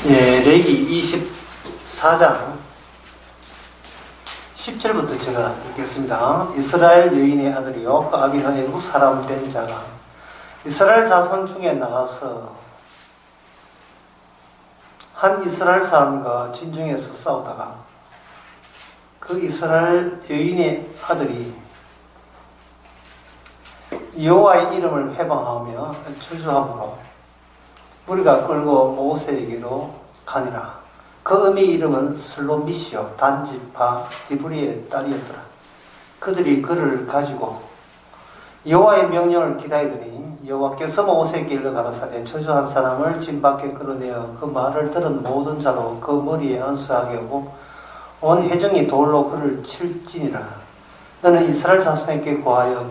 예, 레위기 24장 10절부터 제가 읽겠습니다. 이스라엘 여인의 아들이요 그 아비가 애국 사람 된 자가 이스라엘 자손 중에 나가서 한 이스라엘 사람과 진중에서 싸우다가 그 이스라엘 여인의 아들이 여호와의 이름을 회방하며 저주함으로 무리가 끌고 모세에게로 가니라. 그 어미 이름은 슬로미시요 단지파 디브리의 딸이었더라. 그들이 그를 가지고 여호와의 명령을 기다리더니 여호와께서 모세에게 일러 가라사대 저주한 사람을 진 밖에 끌어내어 그 말을 들은 모든 자로 그 머리에 안수하게 하고 온 회중이 돌로 그를 칠지니라. 너는 이스라엘 자손에게 고하여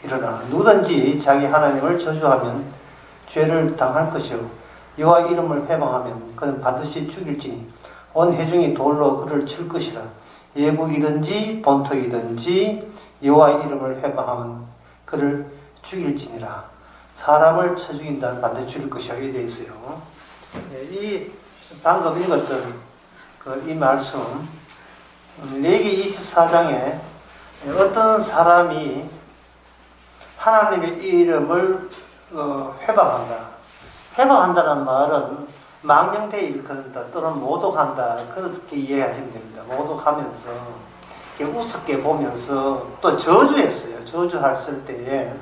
일어나 누구든지 자기 하나님을 저주하면 죄를 당할 것이요 여호와 이름을 회방하면 그는 반드시 죽일지니 온 회중이 돌로 그를 칠 것이라. 예국이든지 본토이든지 여호와 이름을 회방하면 그를 죽일지니라. 사람을 쳐 죽인다면 반드시 죽일 것이야. 이렇게 되어 있어요. 이 방금 읽었던 이 말씀 레위기 24장에 어떤 사람이 하나님의 이름을 회방한다는 말은 망령되이 일컫는다 또는 모독한다 그렇게 이해하시면 됩니다. 모독하면서 우습게 보면서 또 저주했어요. 저주했을 때에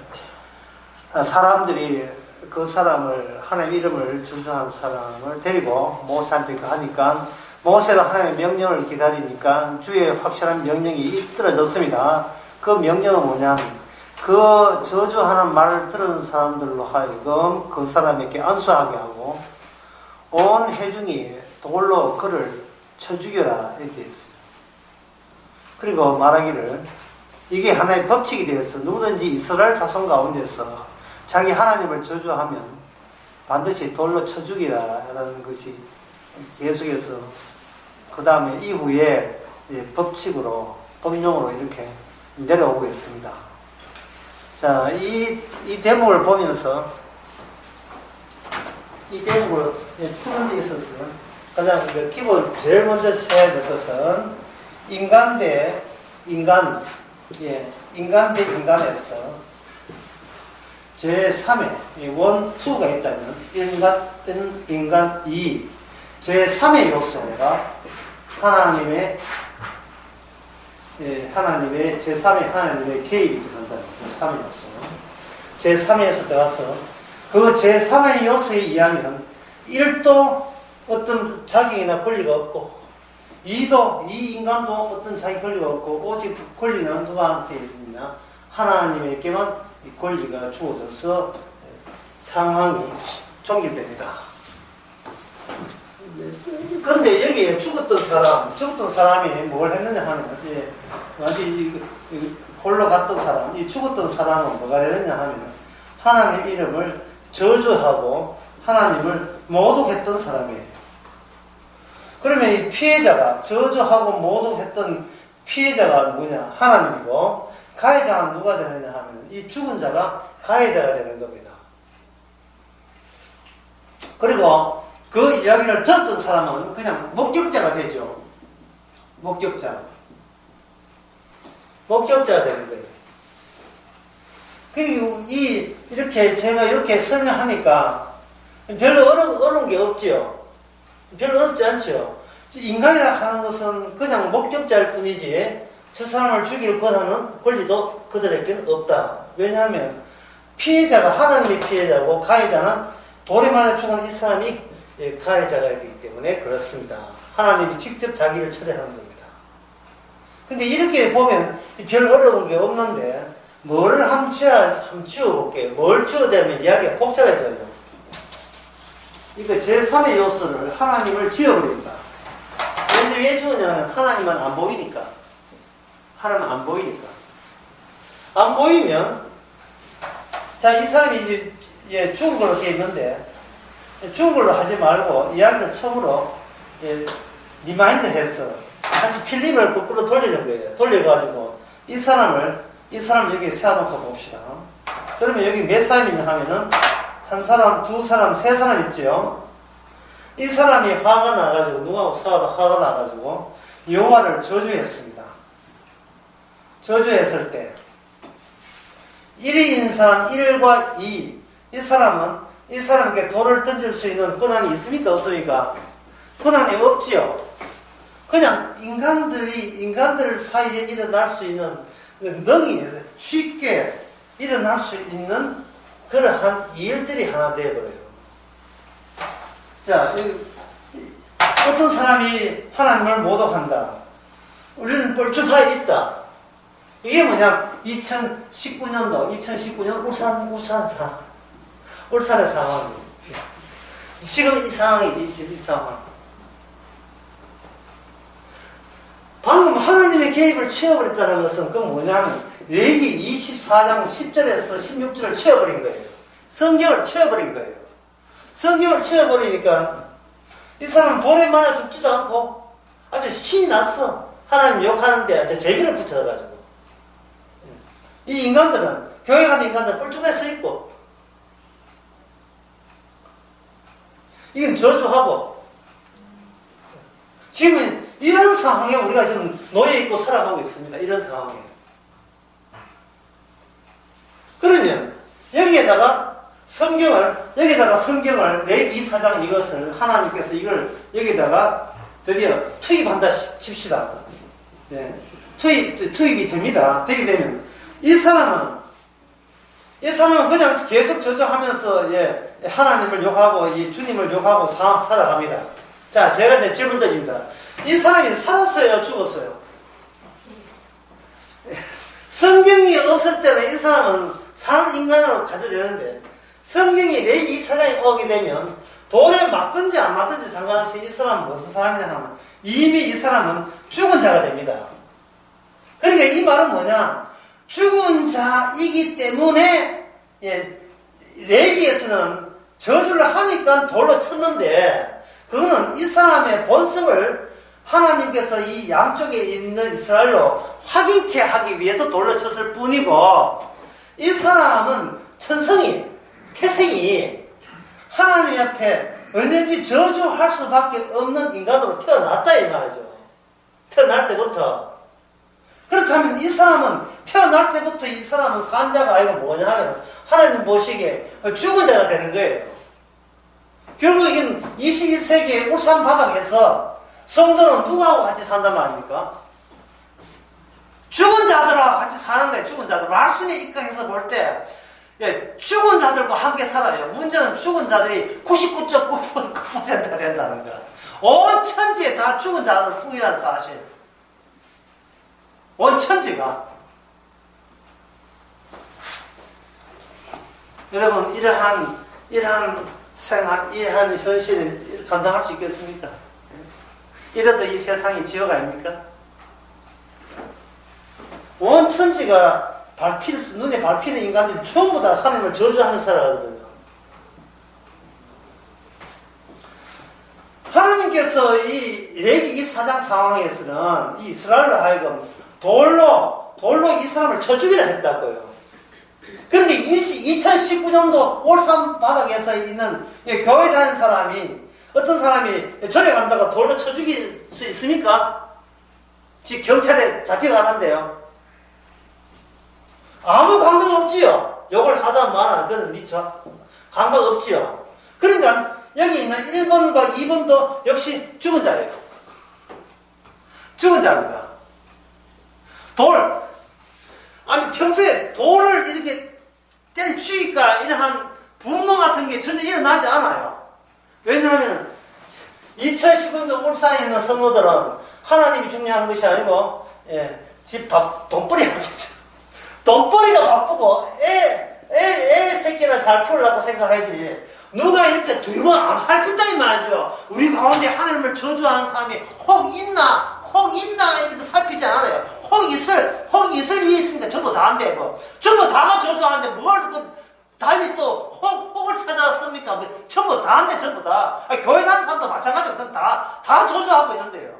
사람들이 그 사람을 하나님 이름을 저주한 사람을 데리고 모세한테 가니까 모세가 하나님의 명령을 기다리니까 주의 확실한 명령이 떨어졌습니다. 그 명령은 뭐냐면 그 저주하는 말을 들은 사람들로 하여금 그 사람에게 안수하게 하고 온 회중이 돌로 그를 쳐 죽여라 이렇게 했어요. 그리고 말하기를 이게 하나의 법칙이 되어서 누구든지 이스라엘 자손 가운데서 자기 하나님을 저주하면 반드시 돌로 쳐 죽이라라는 것이 계속해서 그 다음에 이후에 법칙으로 법령으로 이렇게 내려오고 있습니다. 자, 이 대목을 보면서 이 대목을 푸는 데 있어서 가장 기본 제일 먼저 해야 될 것은 인간 대 인간, 인간 대 인간에서 제3의 원, 투가 있다면 인간 2, 제3의 요소가 하나님의 제3의 하나님의 개입이 들어간다는 제3의 요소. 제3의에서 들어가서 그 제3의 요소에 의하면 1도 어떤 자격이나 권리가 없고 2도 이 인간도 어떤 자기 권리가 없고 오직 권리는 누구한테 있습니다. 하나님에게만 이 권리가 주어져서 상황이 종결됩니다. 그런데 여기에 죽었던 사람이 뭘 했느냐 하면, 완전히 홀로 갔던 사람, 이 죽었던 사람은 뭐가 되느냐 하면, 하나님 이름을 저주하고 하나님을 모독했던 사람이에요. 그러면 이 피해자가, 저주하고 모독했던 피해자가 누구냐? 하나님이고, 가해자는 누가 되느냐 하면, 이 죽은 자가 가해자가 되는 겁니다. 그리고 그 이야기를 들었던 사람은 그냥 목격자가 되죠. 목격자가 되는 거예요. 그리고 이렇게 제가 이렇게 설명하니까 별로 어려운 게 없지요. 별로 어렵지 않죠. 인간이라 하는 것은 그냥 목격자일 뿐이지 저 사람을 죽일 권리도 그들에게는 없다. 왜냐하면 피해자가 하나님의 피해자고 가해자는 돌에 맞아 죽은 이 사람이 가해자가 있기 때문에 그렇습니다. 하나님이 직접 자기를 처리하는 겁니다. 근데 이렇게 보면 별 어려운 게 없는데 뭘 한번 지워볼게요. 뭘 지워대면 이야기가 복잡해져요. 이거 제3의 요소를 하나님을 지워버립니다. 왜 지우냐면 하나님은 안 보이니까. 하나님은 안 보이니까. 안 보이면 자, 이 사람이 이제 죽은 걸로 되어 있는데 죽은 걸로 하지 말고 이야기를 처음으로 리마인드 해서 다시 필름을 거꾸로 돌리는 거예요. 돌려가지고 이 사람 여기 세워놓고 봅시다. 그러면 여기 몇 사람이냐 하면은 한 사람, 두 사람, 세 사람 있죠. 이 사람이 화가 나가지고, 누구하고 싸우다 화가 나가지고, 여호와를 저주했습니다. 저주했을 때, 1위인 사람 1과 2, 이 사람에게 돌을 던질 수 있는 권한이 있습니까? 없습니까? 권한이 없지요. 그냥 인간들 사이에 일어날 수 있는 능히 쉽게 일어날 수 있는 그러한 일들이 하나 되어버려요. 자, 어떤 사람이 하나님을 모독한다. 우리는 뻘쭘하여 있다. 이게 뭐냐? 2019년 울산의 상황이에요. 지금 이 상황이지, 지금 이 상황. 방금 하나님의 개입을 채워버렸다는 것은 그 뭐냐면 레위기 24장 10절에서 16절을 채워버린 거예요. 성경을 채워버린 거예요. 성경을 채워버리니까 이 사람은 돌에 맞아 죽지도 않고 아주 신이 났어. 하나님 욕하는데 아주 재미를 붙여가지고. 이 인간들은, 교회 가는 인간들은 뻘쭘해 서 있고, 이건 저주하고, 지금 이런 상황에 우리가 지금 놓여있고 살아가고 있습니다. 이런 상황에. 그러면, 여기에다가 성경을, 레위기 24장 이것을, 하나님께서 이걸 여기다가 드디어 투입한다 칩시다. 네. 투입이 됩니다. 되게 되면, 이 사람은 그냥 계속 저주하면서, 예, 하나님을 욕하고, 이 주님을 욕하고 살아갑니다. 자, 제가 이제 질문 드립니다. 이 사람이 살았어요? 죽었어요? 성경이 없을 때는 이 사람은 산 인간으로 가져되는데, 성경이 레위기 24장에 오게 되면, 돌에 맞든지 안 맞든지 상관없이 이 사람은 무슨 사람이냐 하면, 이미 이 사람은 죽은 자가 됩니다. 그러니까 이 말은 뭐냐? 죽은 자이기 때문에, 예, 레위기에서는 저주를 하니까 돌로 쳤는데, 그거는 이 사람의 본성을 하나님께서 이 양쪽에 있는 이스라엘로 확인케 하기 위해서 돌로 쳤을 뿐이고, 이 사람은 태생이 하나님 앞에 언제든지 저주할 수밖에 없는 인간으로 태어났다 이 말이죠. 태어날 때부터. 그렇다면 이 사람은 태어날 때부터 이 사람은 산자가 아니고 뭐냐 하면 하나님 보시기에 죽은 자가 되는 거예요. 결국 이건 21세기의 울산 바닥에서 성도는 누구하고 같이 산단 말입니까? 죽은 자들하고 같이 사는 거예요. 죽은 자들. 말씀에 입각해서 볼 때, 예, 죽은 자들과 함께 살아요. 문제는 죽은 자들이 99.9%가 된다는 거야. 온 천지에 다 죽은 자들 뿐이라는 사실. 온 천지가. 여러분, 이러한 생활, 이러한 현실을 감당할 수 있겠습니까? 이래도 이 세상이 지옥 아닙니까? 온 천지가 눈에 밟히는 인간들이 전부 다 하나님을 저주하면서 살아가거든요. 하나님께서 이 레위기 24장 상황에서는 이 이스라엘로 하여금 돌로 이 사람을 쳐 죽이라 했다고요. 그런데 2019년도 울산 바닥에서 있는 교회 다니는 사람이, 어떤 사람이 절에 간다고 돌로 쳐 죽일 수 있습니까? 지금 경찰에 잡혀가는데요. 아무 감각 없지요. 욕을 하다 마나, 그건 감각 없지요. 그러니까 여기 있는 1번과 2번도 역시 죽은 자예요. 죽은 자입니다. 아니 평소에 돌을 이렇게 때려치니까 이러한 분노 같은 게 전혀 일어나지 않아요. 왜냐하면 2019년도 울산에 있는 성도들은 하나님이 중요한 것이 아니고, 예, 돈벌이가 돈벌이가 바쁘고 애 새끼나 잘 키우려고 생각하지. 누가 이렇게 두면 안 살핀다 이 말이죠. 우리 가운데 하나님을 저주하는 사람이 혹 있나 이렇게 살피지 않아요. 혹 있을 일이 있으니까 전부 다 안 되고, 전부 다가 저주하는데 뭘 달리 또 혹을 찾아왔습니까? 전부 다 안 돼, 전부 다. 교회 다니는 사람도 마찬가지로 다 저주하고 있는데요.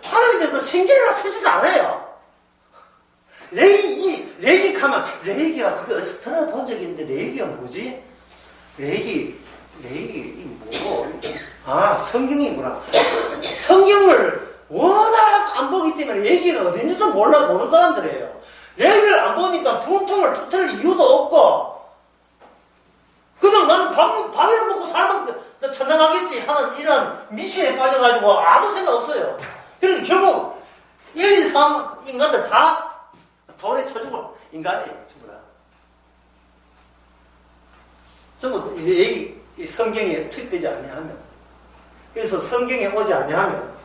하나님에 대해서 신경이나 쓰지도 않아요. 레위기 레이기 하면, 레이기가 그거 어디서 들어본 적이 있는데, 레이기가 뭐지? 레이기, 뭐, 아, 성경이구나. 성경을 워낙 안 보기 때문에 레이기가 어딘지도 몰라 보는 사람들이에요. 레이기를 안 보니까 분통을 터뜨릴 이유도 없고, 그냥 나는 밥이나 먹고 살면 천당하겠지 하는 이런 미신에 빠져가지고 아무 생각 없어요. 그래서 결국 1, 2, 3 인간들 다 돌에 쳐죽을 인간이에요. 전부 다. 전부 이 성경에 투입되지 아니하면, 그래서 성경에 오지 아니하면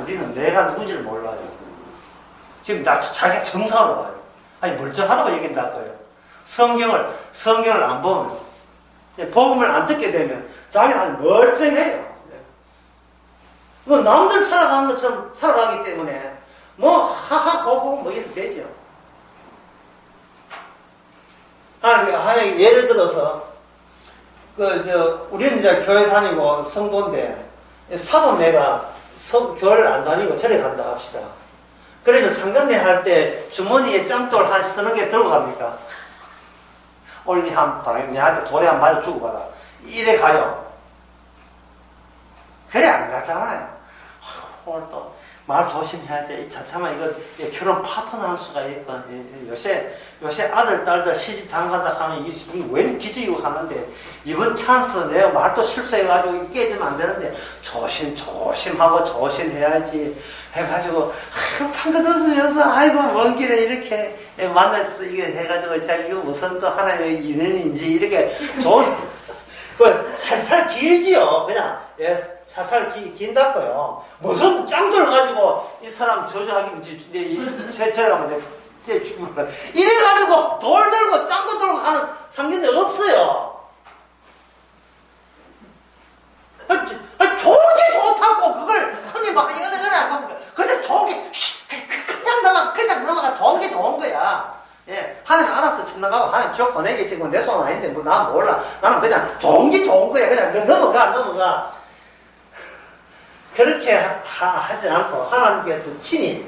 우리는 내가 누군지를 몰라요. 지금 자기가 정상으로 봐요. 아니 멀쩡하다고 얘기한다 거예요. 성경을 안 보면, 복음을 안 듣게 되면 자기는 멀쩡해요. 뭐 남들 살아가는 것처럼 살아가기 때문에 뭐 하하호호 뭐 이렇게 되죠. 예를 들어서 우리는 이제 교회 다니고 성도인데 사돈네가 교회를 안 다니고 절에 간다 합시다. 그러면 상간례 할 때 주머니에 짱돌 한 서너 개 들고 갑니까? 오늘 내한테 돌에 한 맞아 주고받아. 이래 가요. 그래 안 가잖아요. 오늘 또 말 조심해야 돼. 차차만 이거 결혼 파토 날 수가 있고, 요새 아들 딸들 시집 장가간다 하면 이게 웬 기저귀고 하는데, 이번 찬스 내가 말도 실수해가지고 깨지면 안 되는데 조심하고 조심해야지 해가지고 판거 웃으면서 아이고 먼 길에 이렇게 만나서 이게 해가지고 자 이거 무슨 또 하나의 인연인지 이렇게 좋은 살살 길지요. 그냥 살살 긴다고요. 무슨 짱돌 가지고 이 사람 저주하기 저래 가면 이래가지고 돌 들고 짱돌 들고 하는 상견례 없어요. 좋은 게 좋다고 그걸 흔히 막 이래 안 합니까? 그냥 좋은 게 그냥 넘어가 좋은 게 좋은 거야. 예, 하나님 알아서 천당가고 하나님 지옥 보내겠지. 그건 내 손 아닌데 뭐 난 몰라. 나는 그냥 좋은 게 좋은 거야. 그냥 넘어가. 그렇게 하지 않고 하나님께서 친히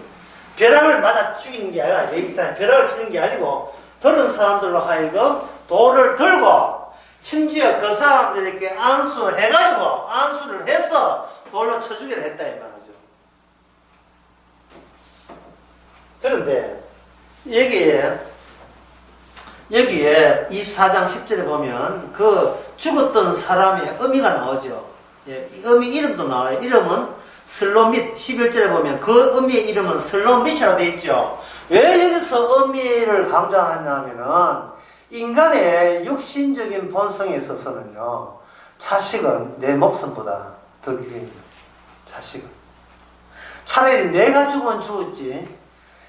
벼락을 맞아 죽이는 게 아니라 벼락을 치는 게 아니고 들은 사람들로 하여금 돌을 들고 심지어 그 사람들에게 안수를 해서 돌로 쳐주기를 했다 이 말이죠. 그런데 여기에 24장 10절에 보면 그 죽었던 사람의 의미가 나오죠. 예, 의미 이름도 나와요. 이름은 슬로밋. 11절에 보면 그 의미의 이름은 슬로밋이라고 되어 있죠. 왜 여기서 의미를 강조하냐면은 인간의 육신적인 본성에 있어서는요, 자식은 내 목숨보다 더 귀해요. 자식은. 차라리 내가 죽으면 죽었지.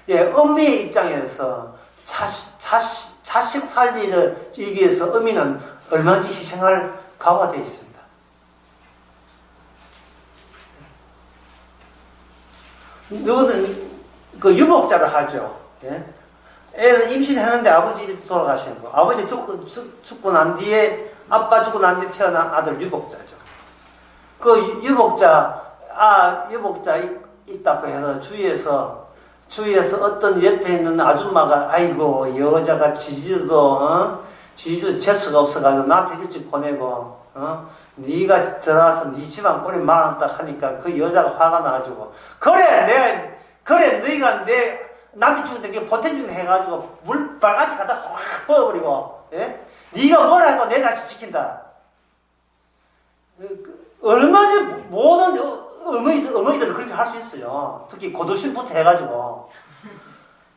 예, 의미의 입장에서 자식 살리기 위해서 의미는 얼마든지 희생할 각오가 되어 있습니다. 누구든 그 유복자를 하죠. 예? 애는 임신했는데 아버지 돌아가시는 거. 아버지 죽고 난 뒤에, 아빠 죽고 난 뒤에 태어난 아들 유복자죠. 그 유복자 있다고 해서 주위에서 어떤 옆에 있는 아줌마가 아이고 여자가 지지도 재수가 없어가지고 남편 일찍 보내고 네가 들어와서 네 집안 꼴이 많았다 하니까 그 여자가 화가 나가지고 그래 너희가 내 남편 죽을 때 네가 보태주긴 해가지고 물빨같이 갖다 확 부어버리고 예? 네가 뭐라 해도 내 자식 지킨다. 얼마나 모든 어머니들은 그렇게 할 수 있어요. 특히 고두심부터 해가지고.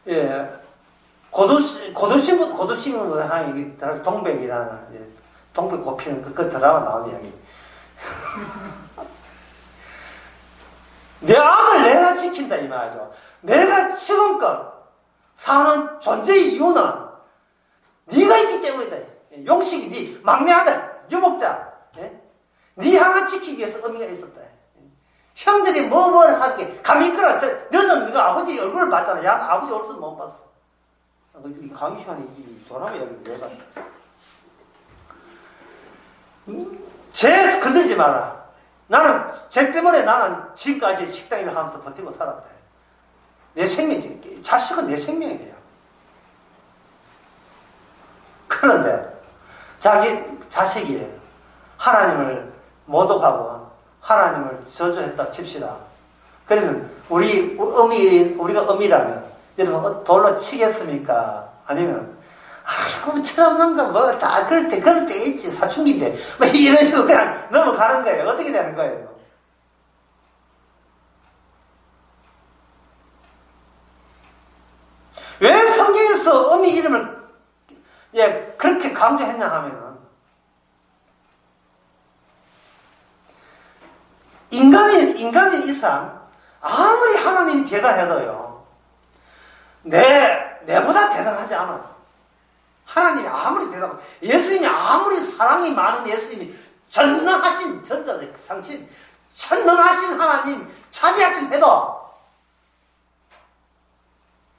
예. 고두심은 뭐, 동백이라는, 예. 동백 꽃피는 그 드라마 나오는 이야기. 내 아들 내가 지킨다, 이 말이죠. 내가 지금껏 사는 존재의 이유는 네가 있기 때문이다. 용식이 네 막내 아들, 유복자. 예? 네 하나 지키기 위해서 의미가 있었다. 형들이 뭐 하게 감히 끌어. 너는 네가 아버지 얼굴을 봤잖아. 야 아버지 얼굴도 못 봤어. 이 강시환이 이 사람이 여기 왜 갔다. 쟤 건들지 마라. 나는 쟤 때문에 나는 지금까지 식당일을 하면서 버티고 살았다. 내 생명이지. 자식은 내 생명이에요. 그런데 자기 자식이 하나님을 모독하고 하나님을 저주했다 칩시다. 그러면 우리가 어미라면 여러분 돌로 치겠습니까? 아니면 아이고 철없는가 뭐 다 그럴 때 있지 사춘기인데 뭐 이런 식으로 그냥 넘어가는 거예요. 어떻게 되는 거예요? 왜 성경에서 어미 이름을 그렇게 강조했냐 하면은 인간인 이상 아무리 하나님이 대단해도요 내보다 대단하지 않아. 하나님이 아무리 대단하고 예수님이 아무리 사랑이 많은 예수님이 전능하신 상신 전능하신 하나님 자비하심 해도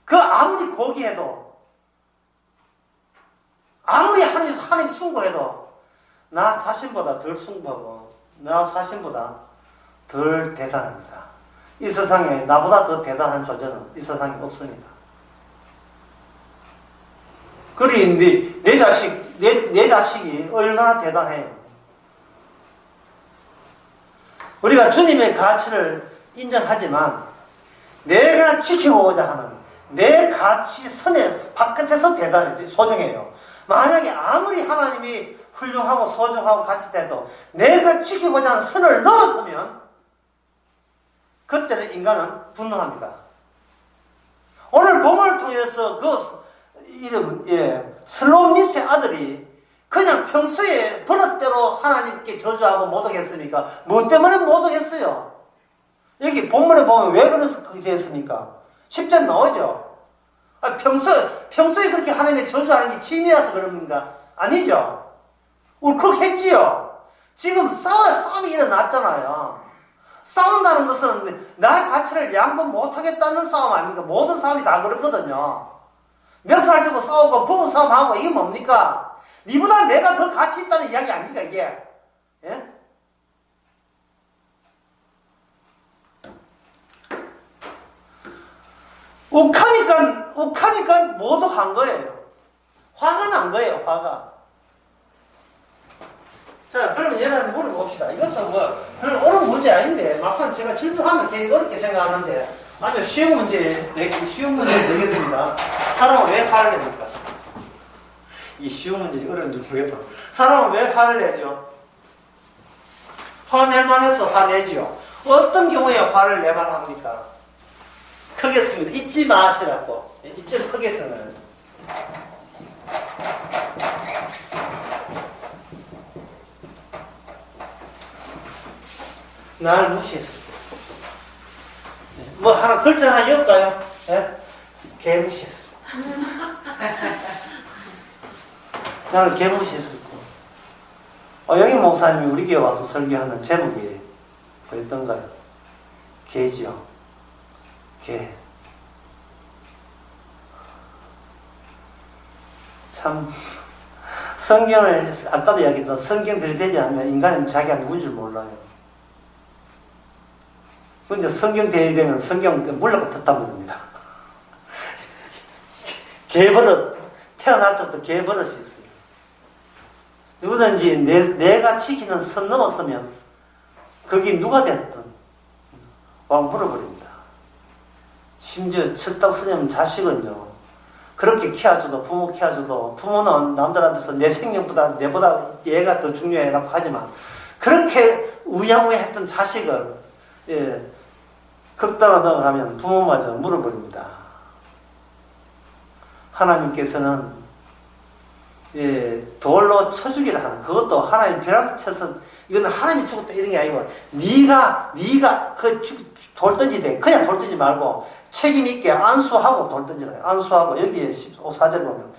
그 아무리 고귀해도 아무리 하나님 숭고해도 나 자신보다 덜 숭고하고 나 자신보다 덜 대단합니다. 이 세상에 나보다 더 대단한 존재는 이 세상에 없습니다. 그리 내 자식이 얼마나 대단해요. 우리가 주님의 가치를 인정하지만 내가 지켜보고자 하는 내 가치 선의 바깥에서 대단해요. 소중해요. 만약에 아무리 하나님이 훌륭하고 소중하고 가치돼도 내가 지키고자 하는 선을 넘었으면 그때는 인간은 분노합니다. 오늘 본문을 통해서 그 이름, 슬로미스의 아들이 그냥 평소에 버릇대로 하나님께 저주하고 모독했습니까? 뭐 때문에 모독했어요? 여기 본문에 보면 왜 그렇게 됐습니까? 10절 나오죠? 평소에 그렇게 하나님의 저주하는 게 취미라서 그럽니까? 아니죠? 울컥했지요? 지금 싸움이 일어났잖아요. 싸운다는 것은 나의 가치를 양보 못하겠다는 싸움 아닙니까? 모든 싸움이 다 그렇거든요. 멱살 주고 싸우고 부부 싸움하고 이게 뭡니까? 니보다 내가 더 가치 있다는 이야기 아닙니까 이게? 예? 욱하니까 모독한 거예요. 화가 난 거예요, 화가. 자, 그러면 얘한테 물어봅시다. 이것도 뭐, 별로 어려운 문제 아닌데, 막상 제가 질문하면 괜히 어렵게 생각하는데, 아주 쉬운 문제 되겠습니다. 사람은 왜 화를 냅니까? 이 쉬운 문제, 어려운 줄 모르겠다. 사람은 왜 화를 내죠? 화낼만 해서 화내지요. 어떤 경우에 화를 내만 합니까? 크게 씁니다. 잊지 마시라고. 이쯤 크게 쓰는. 날 무시했을 때. 뭐 하나 글자 하나 읽을까요? 예? 개 무시했을 때. 나를 개 무시했을 때. 여기 목사님이 우리 교회 와서 설교하는 제목이 뭐였던가요? 개지요. 개. 참 성경을 아까도 이야기했지만 성경 들이대지 않으면 인간은 자기가 누군 줄 몰라요. 근데 성경 대입되면 성경 물러가 듣다 묻습니다. 개버릇, 태어날 때부터 개버릇이 있어요. 누구든지 내가 지키는 선 넘어서면 거기 누가 됐든 왕 물어버립니다. 심지어 척딱 스님 자식은요, 그렇게 키워줘도, 부모 키워줘도, 부모는 남들 앞에서 내 생명보다 내보다 얘가 더 중요해라고 하지만, 그렇게 우양우양했던 자식을, 극단으로 넘어가면 부모마저 물어버립니다. 하나님께서는, 돌로 쳐주기를 하는, 그것도 하나님 벼락 쳐서, 이거는 하나님이 죽었다 이런 게 아니고, 네가 돌 던지되, 그냥 돌 던지지 말고, 책임있게 안수하고 돌 던지라요. 안수하고, 여기에 14절 보면,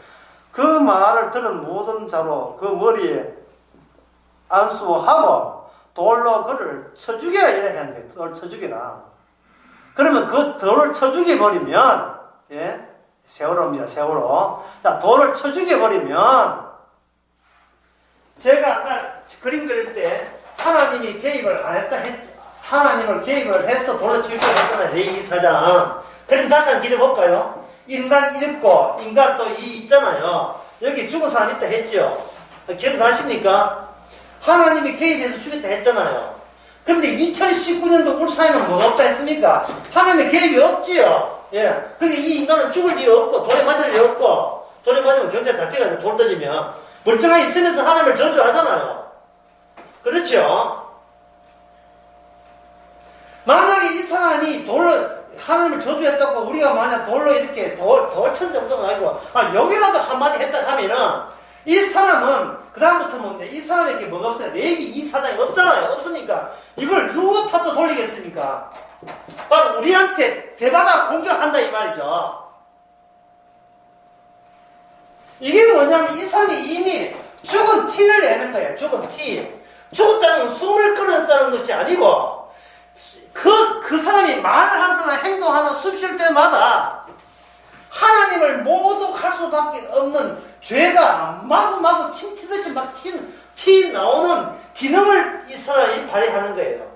그 말을 들은 모든 자로 그 머리에 안수하고, 돌로 그를 쳐죽여라, 이렇게 하는 거예요. 돌 쳐죽여라. 그러면 그 돌을 쳐죽여버리면, 세월호입니다, 세월호. 자, 돌을 쳐죽여버리면, 제가 아까 그림 그릴 때, 하나님이 개입을 안 했다 하나님을 개입을 해서 돌로 쳐죽여야 했잖아요, 레위기사장. 그럼 다시 한번 기려볼까요? 인간 1있고, 인간 또 2 있잖아요. 여기 죽은 사람 있다 했죠? 기억나십니까? 하나님이 개입해서 죽였다 했잖아요. 그런데 2019년도 울산에는 뭐가 없다 했습니까? 하나님의 개입이 없지요. 예. 근데 이 인간은 죽을 리 없고, 돌에 맞을 리 없고, 돌에 맞으면 경찰 잡혀가지고 돌 던지면 멀쩡하게 있으면서 하나님을 저주하잖아요. 그렇죠? 만약에 이 사람이 돌로, 하나님을 저주했다고 우리가 만약 돌로 이렇게 돌천 정도가 아니고, 여기라도 한마디 했다 하면은, 이 사람은, 그다음부터 뭔데? 이 사람에게 뭐가 없어요? 레위 24장이 없잖아요. 없으니까, 이걸 누구 탓으로 돌리겠습니까? 바로 우리한테 대받아 공격한다, 이 말이죠. 이게 뭐냐면, 이 사람이 이미 죽은 티를 내는 거예요. 죽은 티. 죽었다는 건 숨을 끊었다는 것이 아니고, 그 사람이 말을 하거나 행동하나 숨 쉴 때마다 하나님을 모독할 수밖에 없는 죄가 마구마구 침 튀듯이 막 티 나오는 기능을 이 사람이 발휘하는 거예요.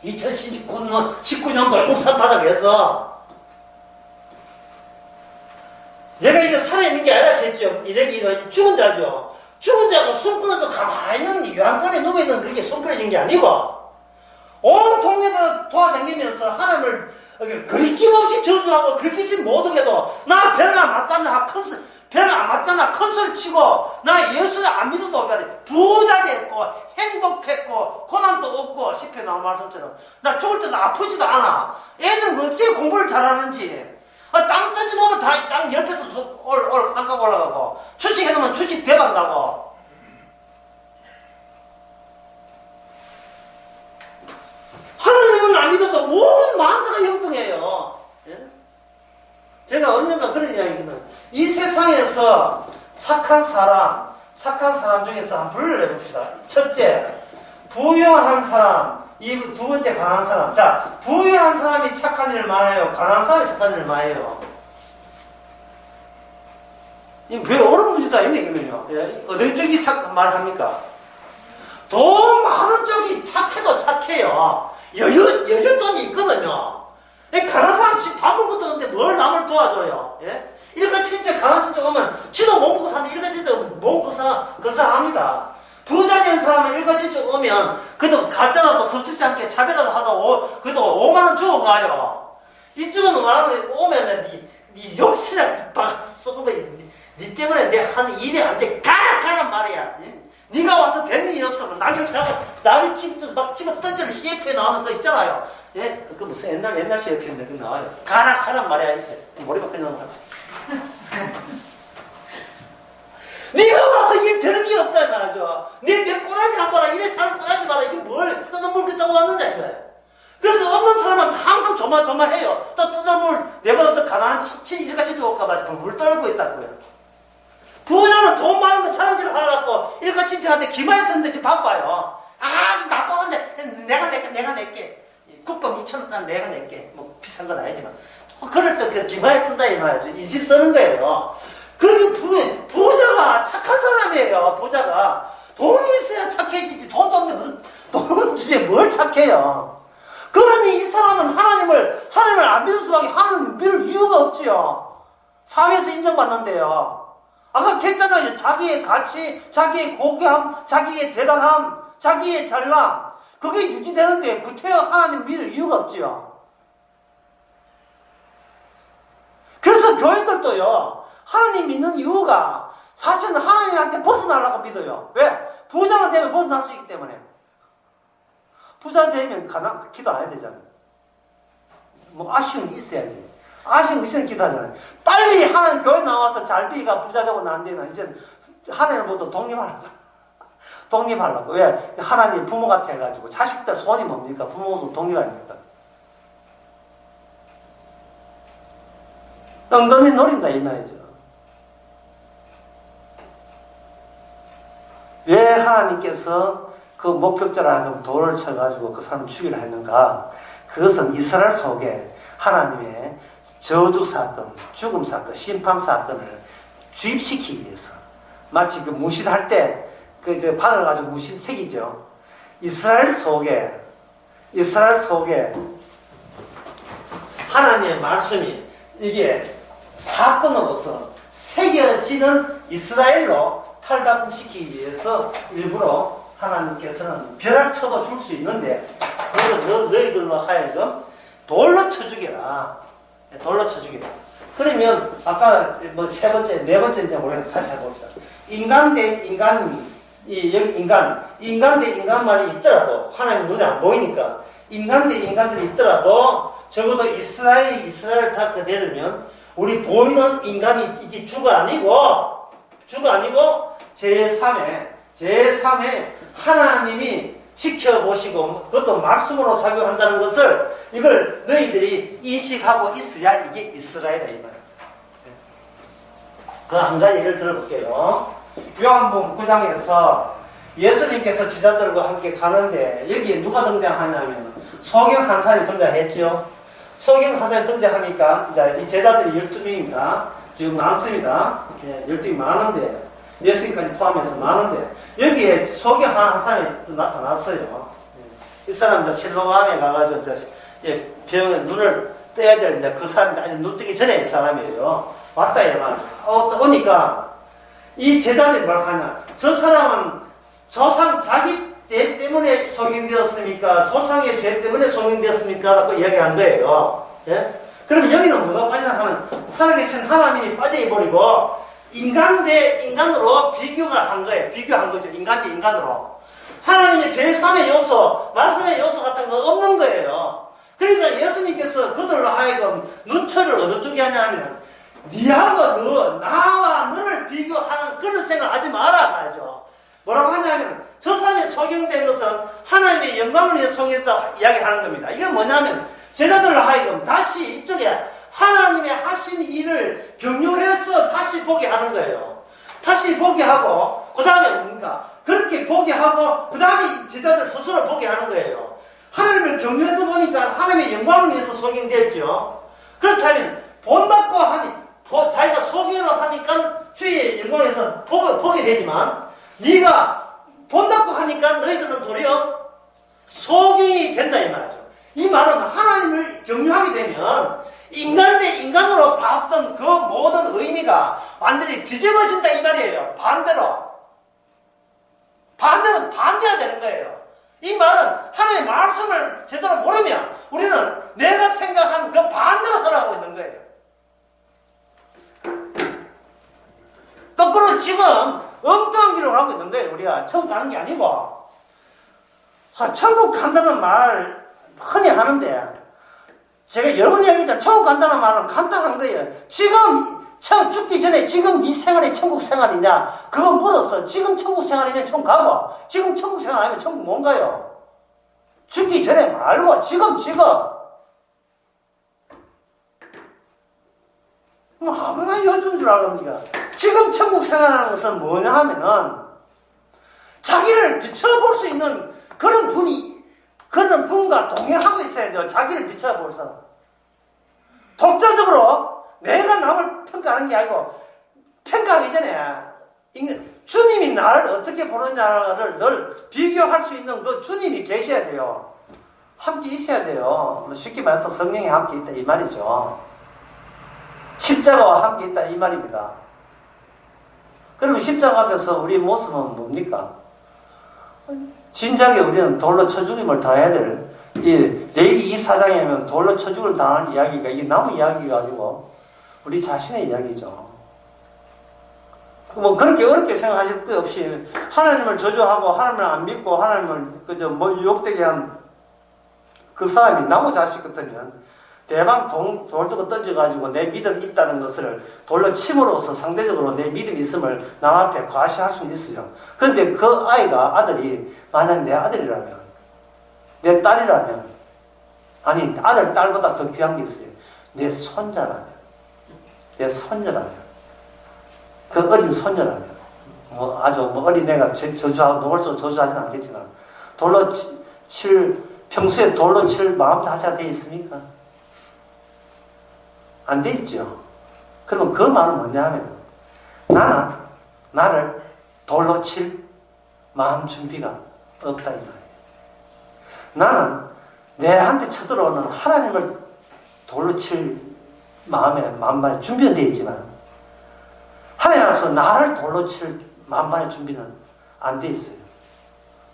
2019년도 울산 바닥에서 얘가 이게 살아있는 게 아니라 했죠. 이래기가 죽은 자죠. 죽은 자가 숨 끊어서 가만히 있는 요양권에 누워있는 그게 숨 끊어진 게 아니고 온 동네가 돌아다니면서 하나님을 그리낌 없이 저주하고 그리낌 모독해도 나 배가 안 맞잖아 배가 안 맞잖아 큰소리 치고 나 예수를 안 믿어도 부자리 했고 행복했고 고난도 없고 시편에 나온 말씀처럼 나 죽을 때도 아프지도 않아. 애들 어찌 공부를 잘하는지 땅 던져보면 다 땅 옆에서 땅값 올라가고 주식해놓으면 주식 대박 나고 하나님은 안 믿어도 온 만사가 형통해요. 예? 제가 언젠가 그런 이야기는 이 세상에서 착한 사람 중에서 한 분류를 해봅시다. 첫째, 부유한 사람, 두 번째 가난한 사람. 자, 부유한 사람이 착한 일을 많아요? 가난한 사람이 착한 일을 많아요? 왜 어려운 문제도 아닌데, 이거는요. 예? 어느 쪽이 말합니까? 돈 많은 쪽이 착해도 착해요. 여윳돈이 있거든요. 가난한 사람 밥 먹을 것도 없는데 뭘 남을 도와줘요. 예? 일가 친척, 가난 친척 오면 쥐도 못 먹고 사는데 일가 친척 못 거사합니다. 부자 된 사람은 일가 친척 오면 그래도 갈때라도 섭취지 않게 차별라도 하다 그래도 5만원 주고 가요. 이쪽은 오면은 니 욕설이라도 박수 니 때문에 내 한 일이 안 돼. 가란 말이야. 네가 와서 되는 일 없어. 낙엽 잡아, 나를 막 집어 던져서 CF에 나오는 거 있잖아요. 예? 그 무슨 옛날 CF인데 그 나와요. 가란 말이야, 있어요. 머리밖에 나오는 사람. 네가 와서 일 되는 게 없다, 말이죠. 내 꼬라지 한 봐라. 이래 사람 꼬라지 봐라. 이게 뭘 뜯어먹겠다고 왔느냐, 이거야. 그래서 없는 사람은 항상 조마조마해요. 또 뜯어물, 내보다 더 가난한 일같이 죽을까봐 물 떨고 있다고요. 부자는 돈 많은 거 자랑질을 하려고 일가친척한테 기마에 썼는데 바빠요. 나 떠는데 내가 낼게. 국밥 2,000원 내가 낼게. 뭐 비싼 건 아니지만. 그럴 때 그 기마에 쓴다 이 말이죠. 이 집 쓰는 거예요. 그리고 부자가 착한 사람이에요. 부자가. 돈이 있어야 착해지지. 돈도 없는데 무슨 돈 주제에 뭘 착해요. 그러니 이 사람은 하나님을 안 믿을 수밖에 하나님을 믿을 이유가 없지요. 사회에서 인정받는데요. 아까 했잖아요. 자기의 가치, 자기의 고귀함, 자기의 대단함, 자기의 잘남. 그게 유지되는데 구태여 하나님 믿을 이유가 없지요. 그래서 교인들도요. 하나님 믿는 이유가 사실은 하나님한테 벗어나려고 믿어요. 왜? 부자가 되면 벗어날 수 있기 때문에. 부자 되면 기도 안 해야 되잖아요. 뭐 아쉬움이 있어야지. 아쉬움이 있으면 기도하잖아요. 빨리 하나님 교회 나와서 잘비가 부자 되고 난 데는 이제 하나님 모두 독립하려고. 독립하려고. 왜? 하나님 부모 같아가지고 자식들 소원이 뭡니까? 부모도 독립 아닙니까? 은근히 노린다 이 말이죠. 왜 하나님께서 그 목격자라 돌을 쳐가지고 그 사람을 죽이려 했는가? 그것은 이스라엘 속에 하나님의 저주 사건, 죽음 사건, 심판 사건을 주입시키기 위해서 마치 그 무신할 때 그 이제 바늘 가지고 무신 색이죠. 이스라엘 속에 하나님의 말씀이 이게 사건으로서 새겨지는 이스라엘로 탈바꿈시키기 위해서 일부러 하나님께서는 벼락쳐도 줄 수 있는데 그걸 너희들로 하여금 돌로 쳐 죽여라. 돌로 쳐 죽여라. 그러면 아까 뭐 세 번째, 네 번째인지 모르겠어요. 다시 해봅시다. 인간 대 인간이 여기 인간 대 인간만이 있더라도 하나님 눈에 안 보이니까 인간 대 인간들이 있더라도 적어도 이스라엘 탓가 되려면 우리 보이는 인간이 이게 주가 아니고 제3회 하나님이 지켜보시고 그것도 말씀으로 작용한다는 것을 이걸 너희들이 인식하고 있어야 이게 이스라엘이다 이 말입니다. 그 한 가지 예를 들어볼게요. 요한복음 9장에서 예수님께서 제자들과 함께 가는데 여기에 누가 등장하냐면 소경 한 사람이 등장했죠. 소경 한 사람이 등장하니까 이제 이 제자들이 12명입니다. 지금 많습니다. 12명이 많은데 예수님까지 포함해서 많은데 여기에 소경 한 사람이 나타났어요. 이 사람 이제 실로암에 가가지고 병에 눈을 떼야 될 이제 그 사람이 아직 눈 뜨기 전에 이 사람이에요. 왔다 이 말. 오니까 이 제자들이 뭘 하냐? 저 사람은 조상 자기 죄 때문에 소경되었습니까? 조상의 죄 때문에 소경되었습니까? 라고 이야기한 거예요. 예? 그럼 여기는 뭐가 빠지나 하면 살아계신 하나님이 빠져버리고 인간 대 인간으로 비교한 거죠. 인간 대 인간으로. 하나님의 제3의 요소, 말씀의 요소 같은 거 없는 거예요. 그러니까 예수님께서 그들로 하여금 눈초를 어떻게 하냐면 니하고 나와 너를 비교하는 그런 생각 하지 마라 말이죠. 뭐라고 하냐면 저 사람이 소경된 것은 하나님의 영광을 위해 소경했다 이야기하는 겁니다. 이게 뭐냐면 제자들로 하여금 다시 이쪽에 하나님의 하신 일을 경유해서 다시 보게 하는 거예요. 다시 보게 하고 그 다음에 뭡니까? 그렇게 보게 하고 그 다음에 제자들 스스로 보게 하는 거예요. 하나님을 경유해서 보니까 하나님의 영광을 위해서 소경됐죠. 그렇다면 본받고 하니 자기가 소경을 하니까 주의 영광에서 보게 되지만 네가 본받고 하니까 너희들은 도리어 소경이 된다 이 말이죠. 이 말은 하나님을 경유하게 되면 인간 대 인간으로 봤던 그 모든 의미가 완전히 뒤집어진다 이 말이에요. 반대가 되는 거예요. 이 말은 하나님의 말씀을 제대로 모르면 우리는 내가 생각한 그 반대로 살아가고 있는 거예요. 거꾸로 지금 엉뚱한 길을 가고 있는 거예요. 우리가 천국 가는 게 아니고 천국 간다는 말 흔히 하는데 제가 여러 번 이야기했잖아요. 천국 간다는 말은 간단한 거예요. 지금 죽기 전에 지금 이 생활이 천국 생활이냐 그거 물어서 지금 천국 생활이면 천국 가고 지금 천국 생활 아니면 천국 못 가요. 죽기 전에 말고 지금 뭐 아무나 요즘 줄 알겁니까? 지금 천국 생활하는 것은 뭐냐 하면은 자기를 비춰볼 수 있는 그런 분과 동행하고 있어야 돼요. 자기를 비춰볼 사람. 독자적으로 내가 남을 평가하는 게 아니고 평가하기 전에 주님이 나를 어떻게 보느냐를 늘 비교할 수 있는 그 주님이 계셔야 돼요. 함께 있어야 돼요. 쉽게 말해서 성령이 함께 있다 이 말이죠. 십자가와 함께 있다 이 말입니다. 그러면 십자가 앞에서 우리 모습은 뭡니까? 진작에 우리는 돌로 쳐 죽임을 당해야 될 레위기 24장이면 돌로 쳐 죽임을 당할 이야기가 이게 나무 이야기가 아니고 우리 자신의 이야기죠. 뭐 그렇게 어렵게 생각하실 것 없이 하나님을 저주하고 하나님을 안 믿고 하나님을 그저 뭐 욕되게 한 그 사람이 나무 자식 같으면 대방 돌 두고 던져가지고 내 믿음이 있다는 것을 돌로 침으로써 상대적으로 내 믿음이 있음을 남 앞에 과시할 수는 있어요. 그런데 그 아들이 만약 내 아들이라면 내 딸이라면 아니 아들 딸보다 더 귀한 게 있어요. 내 손자라면 그 어린 손녀라면 뭐 아주 뭐 어린애가 저주하고 노골적으로 저주하지는 않겠지만 평소에 돌로 칠 마음 자체가 되어 있습니까? 안 돼 있죠. 그러면 그 말은 뭐냐 하면 나는 나를 돌로 칠 마음 준비가 없다 이 말이에요. 나는 내한테 쳐들어오는 하나님을 돌로 칠 마음에 준비는 되어 있지만 앞서 나를 돌로 칠 만반의 준비는 안 돼 있어요.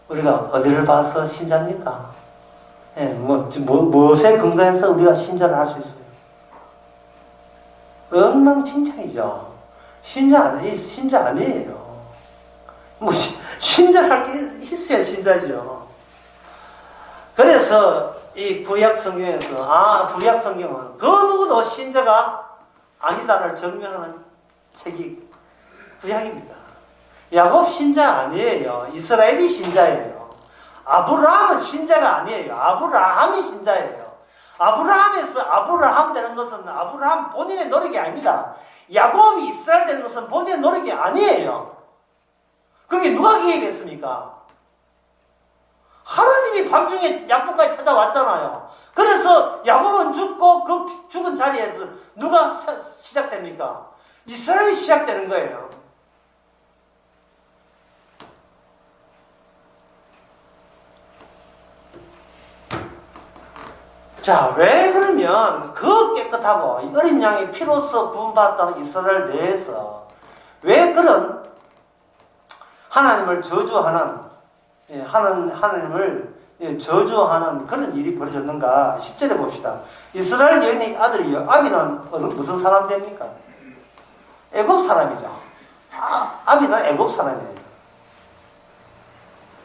우리가 어디를 봐서 신자입니까? 예, 무엇에 근거해서 우리가 신자를 할 수 있어요? 엉망진창이죠. 신자 아니에요. 신자할 게 있어야 신자죠. 그래서 이 구약 성경에서 구약 성경은 그 누구도 신자가 아니다를 증명하는 책이 구약입니다. 야곱 신자 아니에요. 이스라엘이 신자예요. 아브라함은 신자가 아니에요. 아브라함이 신자예요. 아브라함에서 아브라함 되는 것은 아브라함 본인의 노력이 아닙니다. 야곱이 이스라엘 되는 것은 본인의 노력이 아니에요. 그게 누가 개입했습니까? 하나님이 밤중에 야곱까지 찾아왔잖아요. 그래서 야곱은 죽고 그 죽은 자리에서 누가 시작됩니까? 이스라엘이 시작되는 거예요. 자, 왜 그러면 그 깨끗하고 어린 양의 피로서 구원받았다는 이스라엘 내에서 왜 그런 하나님을 저주하는 하나님을 저주하는 그런 일이 벌어졌는가? 10절에 봅시다. 이스라엘 여인의 아들이요. 아비는 무슨 사람 됩니까? 애굽 사람이죠. 아비는 애굽 사람이에요.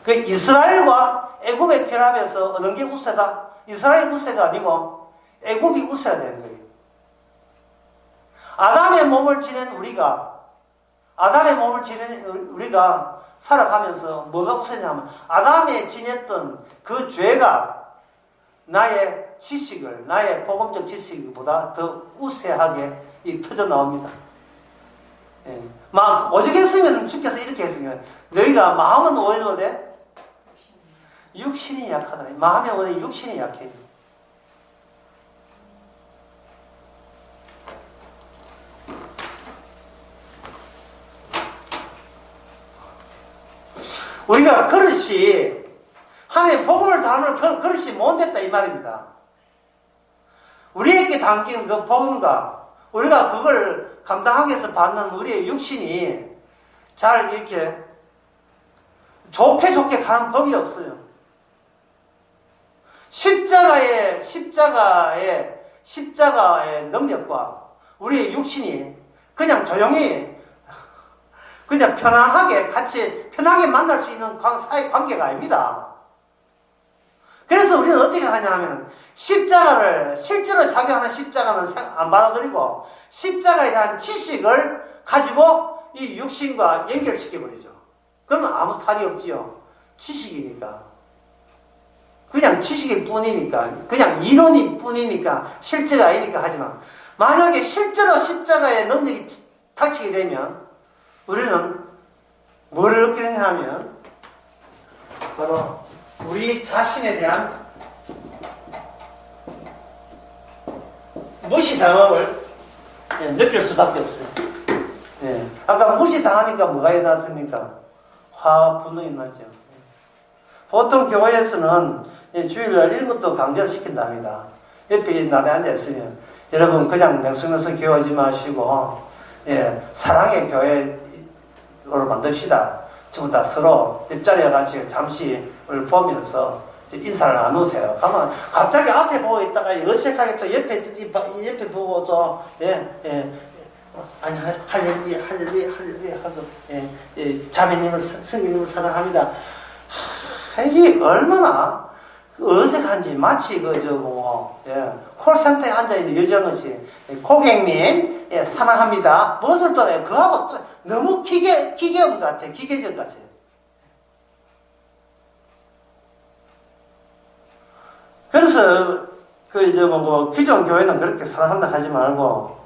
그 이스라엘과 애굽의 결합에서 어느 게 우세다? 이스라엘이 우세가 아니고 애굽이 우세가 되는 거예요. 아담의 몸을 지닌 우리가 살아가면서 뭐가 우세냐면 아담에 지녔던 그 죄가 나의 복음적 지식보다 더 우세하게 터져 나옵니다. 예. 오죽했으면 주께서 이렇게 했으면 너희가 마음은 오해도래 육신이 약하다. 마음의 원에 육신이 약해. 우리가 그릇이 하나님의 복음을 담을 그릇이 못됐다 이 말입니다. 우리에게 담긴 그 복음과 우리가 그걸 감당하기 위해서 받는 우리의 육신이 잘 이렇게 좋게 가는 법이 없어요. 십자가의 능력과 우리의 육신이 그냥 조용히 그냥 편하게 만날 수 있는 사이 관계가 아닙니다. 그래서 우리는 어떻게 하냐 하면 십자가를 실제로 작용하는 십자가는 안 받아들이고 십자가에 대한 지식을 가지고 이 육신과 연결시켜버리죠. 그러면 아무 탈이 없지요. 지식이니까. 그냥 지식일 뿐이니까, 그냥 이론일 뿐이니까, 실제가 아니니까 하지만, 만약에 실제로 십자가의 능력이 닥치게 되면, 우리는 뭐를 얻게 되냐 하면, 바로 우리 자신에 대한 무시당함을 느낄 수밖에 없어요. 예. 아까 무시당하니까 뭐가 일어났습니까? 화와 분노가 일어났죠. 보통 교회에서는 주일날 이런 것도 강조를 시킨답니다. 옆에 나대 앉아있으면 여러분 그냥 맹수면서 교회하지 마시고 사랑의 교회를 만듭시다. 전부 다 서로 옆자리에 같이 잠시 보면서 인사를 나누세요. 가면 갑자기 앞에 보고 있다가 어색하게 또 옆에 보고 또 아니 할렐루야 하고 자매님을 성령님을 사랑합니다. 이게 얼마나 어색한지 마치 콜센터에 앉아있는 여정같이 고객님 사랑합니다. 무엇을 또 해요? 그하고 또 너무 기계음 같아. 기계적 같아. 그래서 기존 교회는 그렇게 사랑한다 하지 말고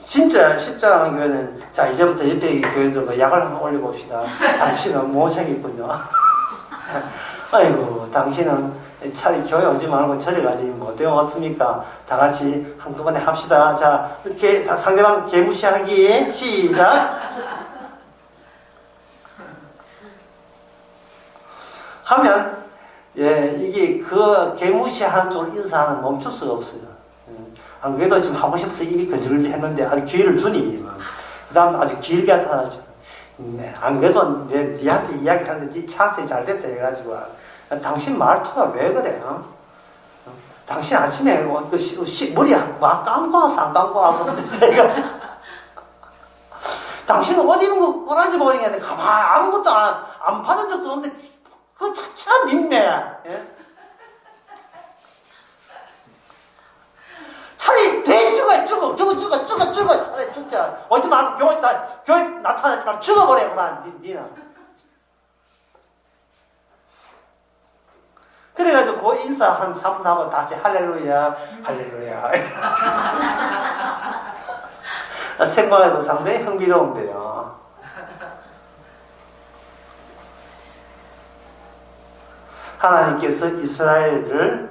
진짜 십자가 교회는 자 이제부터 옆에 교회도 약을 한번 올려봅시다. 당신은 모생이군요. 아이고 당신은 차라리 교회 오지 말고 저리 가지 뭐 어때 왔습니까? 다 같이 한꺼번에 합시다. 자 이렇게 상대방 개무시하기 시작. 하면 이게 그 개무시하는 쪽으로 인사하는 멈출 수가 없어요. 안 그래도 지금 하고 싶어서 입이 거질질 했는데 아주 기회를 주니 다음 아주 길게 나타나죠. 네, 안 그래도 니한테 이야기하는데 찬스에 잘 됐다 해가지고 당신 말투가 왜 그래? 당신 아침에 머리 막 감고 와서 안 감고 와서 해가지고 당신은 어디 있는 거 꼬라지 보이겠네. 가만 아무것도 안 받은 적도 없는데 그거 참 밉네. 예? 차라리 돼 죽어 차라리 죽자. 오지 말고 교회 나타나지 말고 죽어버려 그만 니는. 그래가지고 그 인사 한 3분 하고 다시 할렐루야 생각해도 상당히 흥미로운데요. 하나님께서 이스라엘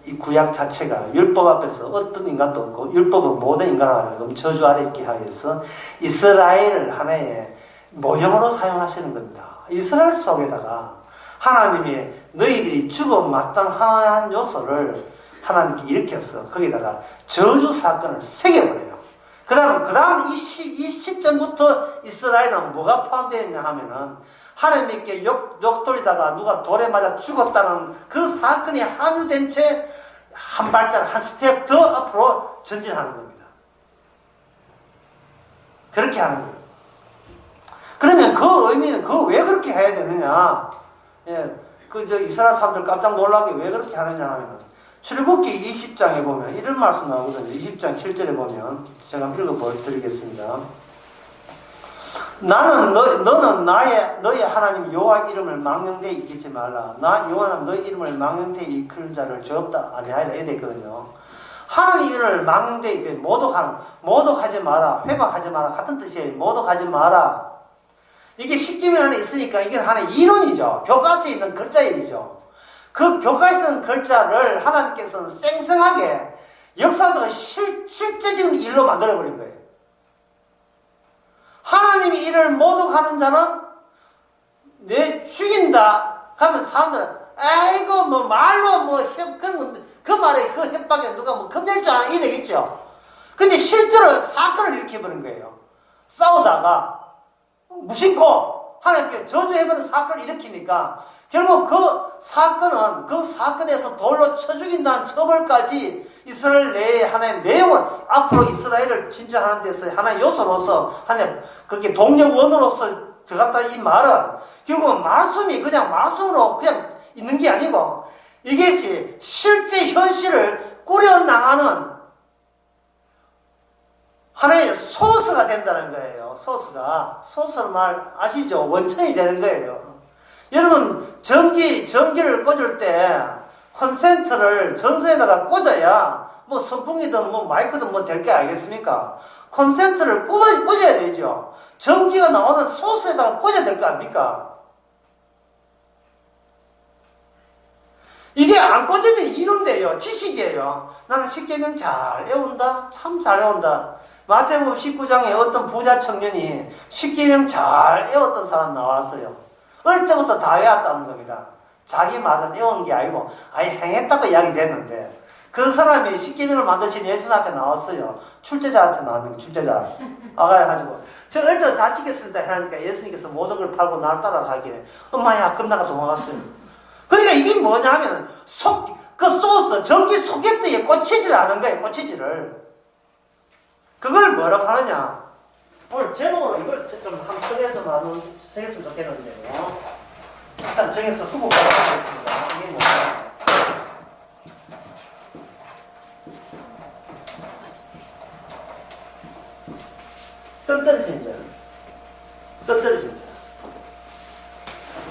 이 구약 자체가 율법 앞에서 어떤 인간도 없고 율법은 모든 인간을 저주 아래 있게 하기 위해서 이스라엘을 하나의 모형으로 사용하시는 겁니다. 이스라엘 속에다가 하나님이 너희들이 죽어 마땅한 요소를 하나님께 일으켜서 거기다가 저주 사건을 새겨버려요. 그 다음 이 시점부터 이스라엘은 뭐가 포함되어 있냐 하면은 하나님께 욕 돌리다가 누가 돌에 맞아 죽었다는 그 사건이 함유된 채 한 발짝 한 스텝 더 앞으로 전진하는 겁니다. 그렇게 하는 거예요. 그러면 그 의미는 왜 그렇게 해야 되느냐? 예, 이스라엘 사람들 깜짝 놀라게 왜 그렇게 하느냐 하면 출애굽기 20장에 보면 이런 말씀 나오거든요. 20장 7절에 보면 제가 읽어 보여드리겠습니다. 너는 너의 하나님 여호와 이름을 망령되이 잊지 말라. 나 여호와는 너의 이름을 망령되이 이끄는 자를 죄 없다 아니하리라 이래 있거든요. 하나님 이름을 망령되이 모독하지 마라, 회방하지 마라 같은 뜻이에요. 모독하지 마라. 이게 십계명 안에 있으니까 이게 하나의 이론이죠. 교과서에 있는 글자이죠. 그 교과서에 있는 글자를 하나님께서는 생생하게 역사적으로 실제적인 일로 만들어버린 거예요. 하나님이 이를 모독하는 자는 내 죽인다 하면 사람들은 아이고 뭐 말로 그 말에 그 협박에 누가 뭐 겁낼 줄 아나 이러겠죠. 근데 실제로 사건을 일으켜버린 거예요. 싸우다가 무심코 하나님께 저주해버린 사건을 일으키니까 결국 그 사건에서 돌로 쳐 죽인다는 처벌까지 이스라엘 내에 하나의 내용은 앞으로 이스라엘을 진짜하는 데서 하나의 요소로서 하나의 그게 동력원으로서 들어갔다 이 말은 결국은 말씀이 그냥 말씀으로 그냥 있는 게 아니고 이것이 실제 현실을 꾸려나가는 하나의 소스가 된다는 거예요. 소스를 말 아시죠? 원천이 되는 거예요. 여러분 전기를 꽂을 때 콘센트를 전선에다가 꽂아야 뭐 선풍기든 뭐 마이크든 뭐 될 게 알겠습니까? 콘센트를 꽂아야 되죠. 전기가 나오는 소스에다가 꽂아야 될 거 아닙니까? 이게 안 꽂으면 이론돼요. 지식이에요. 나는 십계명 잘 외운다. 참 잘 외운다. 마태복음 19장에 어떤 부자 청년이 십계명 잘 외웠던 사람 나왔어요. 어릴 때부터 다 외웠다는 겁니다. 자기 말은 외운 게 아니고 아예 행했다고 이야기 됐는데 그 사람이 십계명을 만드신 예수님 앞에 나왔어요. 출제자한테 나왔는 거 출제자. 와가지고 저 어릴 때 다 지켰습니다 하니까 예수님께서 모든 걸 팔고 나를 따라가기에 엄마야 금나가 도망갔어요. 그러니까 이게 뭐냐 하면 그 소스 전기 소켓대에 꽂히질 않은 거예요. 꽂히지를. 그걸 뭐라고 하느냐. 오늘 제목으로 이걸 좀 한번 정했으면 좋겠는데요. 일단 정해서 후보가 하겠습니다. 이게 뭐냐. 떨어진 자.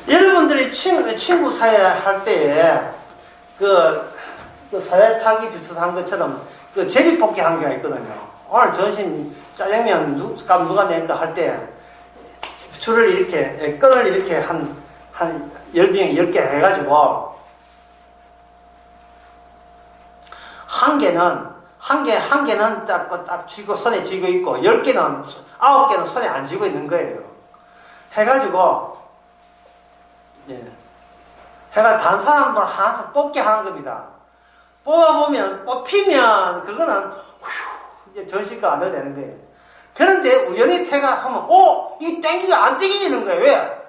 여러분들이 친구 사회 할 때에 그 사회 타기 비슷한 것처럼 그 제비뽑기 한 개가 있거든요. 오늘 점심 짜장면 누가 낼까 할 때 줄을 이렇게 끈을 이렇게 한 10병 10개 해가지고 한 개는 딱 쥐고 손에 쥐고 있고 10개는 9개는 손에 안 쥐고 있는 거예요. 해가지고 다른 사람들 하나씩 뽑게 하는 겁니다. 뽑아보면 뽑히면 그거는 이제 전시가 안 돼도 되는 거예요. 그런데 우연히 태가 하면, 이 땡기가 안 땡기는 거예요. 왜?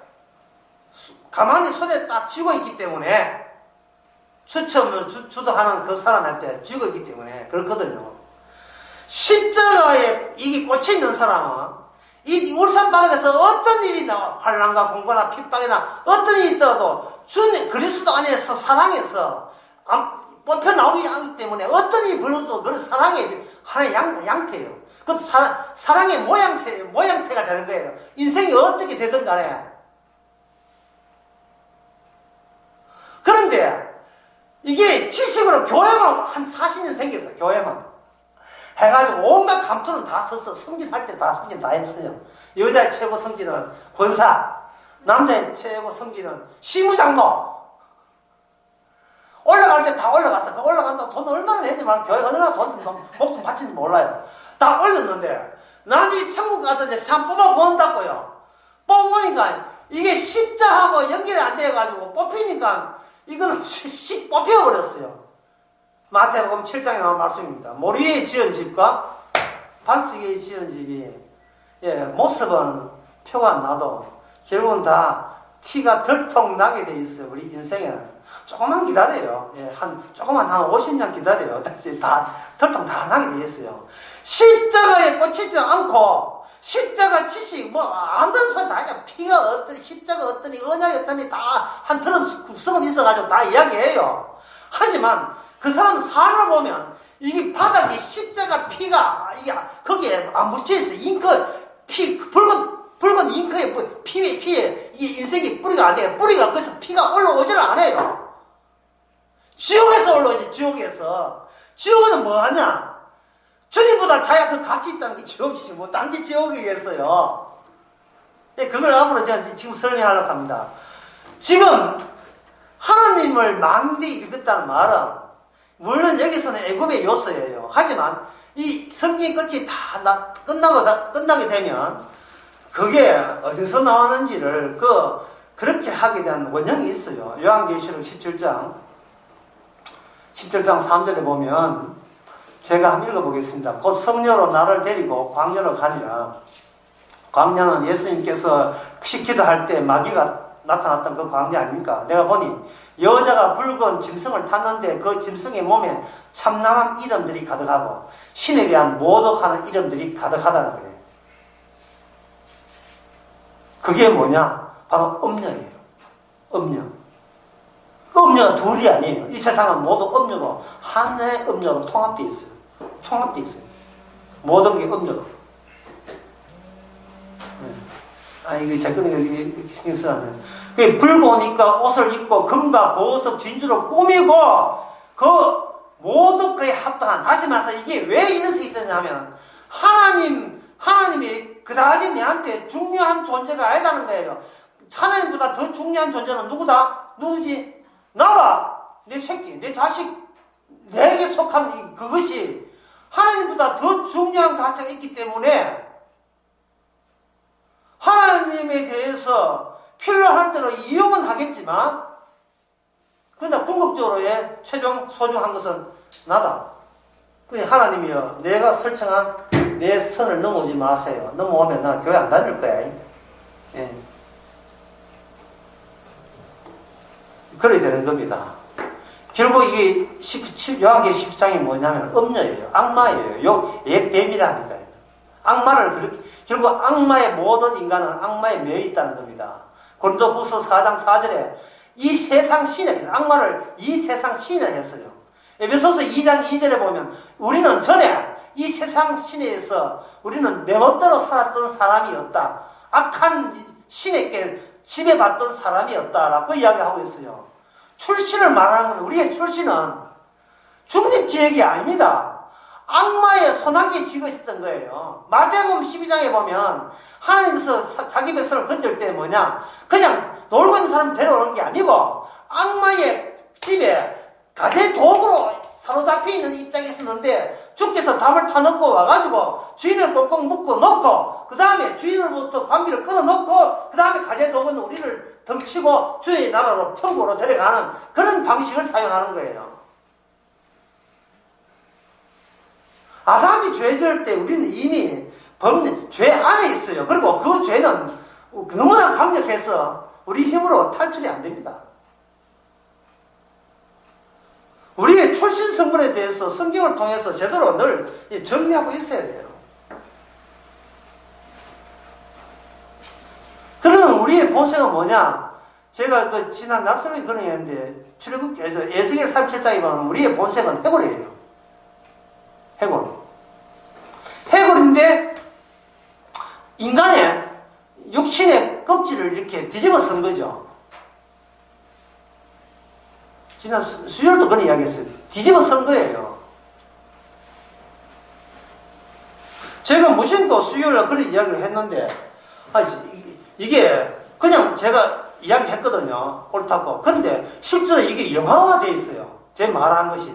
가만히 손에 딱 쥐고 있기 때문에, 추첨을 주도하는 그 사람한테 쥐고 있기 때문에, 그렇거든요. 십자가에 이게 꽂혀 있는 사람은, 이 울산 바닥에서 어떤 일이 나와, 환난과 공고나 핍박이나 어떤 일이 있더라도, 주님, 그리스도 안에서 사랑해서, 뽑혀 나오기 하기 때문에 어떤 일이 벌어도 그런 사랑의 하나의 양태예요. 그 사랑의 모양태가 되는 거예요. 인생이 어떻게 되든 간에. 그런데 이게 지식으로 교회만 한 40년 댕겼어요. 교회만. 해가지고 온갖 감투는 다 썼어. 성진할 때 다 성진 다 했어요. 여자의 최고 성진은 권사, 남자의 최고 성진은 시무장로. 올라갈 때 다 올라갔어. 그 올라간다고 돈 얼마나 냈는지 말고 교회 얼마나 목돈 바치는지 몰라요. 다 올렸는데 나중에 천국 가서 이제 참 뽑아본다고요. 뽑아보니까 이게 십자하고 연결이 안 돼가지고 뽑히니까 이거는 씩 뽑혀버렸어요. 마태복음 7장에 나온 말씀입니다. 모리 위에 지은 집과 반석 위에 지은 집이 모습은 표가 안 나도 결국은 다 티가 덜통나게 돼 있어요. 우리 인생에는. 조금만 기다려요. 조금만 한 50년 기다려요. 다시 다, 덜통 다 나게 돼 있어요. 십자가에 꽂히지 않고, 십자가 지식, 안 듣는 소리 다 그냥 피가 어떠니, 십자가 어떠니, 언약이 어떠니, 다 한 들은 구석은 있어가지고 다 이야기해요. 하지만, 그 사람 삶을 보면, 이게 바닥에 십자가 피가, 이게, 거기에 안 묻혀있어요. 붉은 잉크에, 피에, 이게 인생이 뿌리가 안 돼요. 뿌리가, 그래서 피가 올라오지를 않아요. 지옥에서 올라오지, 지옥에서. 지옥은 뭐 하냐? 주님보다 자기가 더 가치 있다는 게 지옥이지, 딴 게 지옥이겠어요. 그걸 앞으로 제가 지금 설명하려고 합니다. 지금, 하나님을 망대에 읽었다는 말은, 물론 여기서는 애굽의 요소예요. 하지만, 이 성경 끝이 다 끝나게 되면, 그게 어디서 나왔는지를, 그렇게 하게 된 원형이 있어요. 요한계시록 17장 3절에 보면 제가 한번 읽어보겠습니다. 곧 성녀로 나를 데리고 광야로 가니라. 광야는 예수님께서 기도할 때 마귀가 나타났던 그 광야 아닙니까? 내가 보니 여자가 붉은 짐승을 탔는데 그 짐승의 몸에 참남한 이름들이 가득하고 신에 대한 모독하는 이름들이 가득하다는 거예요. 그게 뭐냐? 바로 음녀예요. 음녀. 음녀가 둘이 아니에요. 이 세상은 모두 음녀로 하나의 음녀로 통합되어 있어요. 통합되어 있어요. 모든 게 음녀로. 이게 잠깐 신경 쓰라네. 그게 붉으니까 옷을 입고 금과 보석, 진주로 꾸미고 그 모두 그에 합당한. 다시 말해서 이게 왜 이런 수 있었냐면 하나님이 그다지 내한테 중요한 존재가 아니다는 거예요. 하나님보다 더 중요한 존재는 누구다? 누구지? 나와, 내 새끼, 내 자식, 내게 속한 그것이 하나님보다 더 중요한 가치가 있기 때문에 하나님에 대해서 필요할 대로 이용은 하겠지만 그러나 궁극적으로 최종 소중한 것은 나다. 그게 하나님이여, 내가 설정한 내 선을 넘어오지 마세요. 넘어오면 나 교회 안 다닐 거야. 예. 그래야 되는 겁니다. 결국 이게 요한계시록 10장이 뭐냐면 음녀예요. 악마예요. 뱀이라니까요. 악마를 그렇게, 결국 악마의 모든 인간은 악마에 매여 있다는 겁니다. 고린도후서 4장 4절에 이 세상 신을, 악마를 이 세상 신을 했어요. 에베소서 2장 2절에 보면 우리는 전에 이 세상 신에서 우리는 내 멋대로 살았던 사람이었다. 악한 신에게 지배받던 사람이었다라고 이야기하고 있어요. 출신을 말하는 건 우리의 출신은 중립지역이 아닙니다. 악마의 손아귀에 쥐고 있었던 거예요. 마태복음 12장에 보면 하나님께서 자기 백성을 건질 때 뭐냐? 그냥 놀고 있는 사람 데려오는 게 아니고 악마의 집에 가재 도구로 사로잡혀 있는 입장에 있었는데 주께서 담을 타놓고 와가지고 주인을 꽁꽁 묶어 놓고 그 다음에 주인으로부터 관계를 끊어놓고 그 다음에 가재 도구는 우리를 덩치고 주의 나라로 천국으로 데려가는 그런 방식을 사용하는 거예요. 아담이 죄 지을 때 우리는 이미 죄 안에 있어요. 그리고 그 죄는 너무나 강력해서 우리 힘으로 탈출이 안 됩니다. 우리의 출신 성분에 대해서 성경을 통해서 제대로 늘 정리하고 있어야 돼요. 그러면 우리의 본성은 뭐냐? 제가 그 지난 낙설의 그런 얘기했는데 출애굽기에서 에스겔 37장에 보면 우리의 본성은 해골이에요. 해골. 해골인데 인간의 육신의 껍질을 이렇게 뒤집어 쓴 거죠. 지난 수요일도 그런 이야기 했어요. 뒤집어 쓴 거예요. 제가 무심코 수요일에 그런 이야기를 했는데, 이게 그냥 제가 이야기 했거든요. 옳다고. 근데 실제로 이게 영화화 되어 있어요. 제 말한 것이.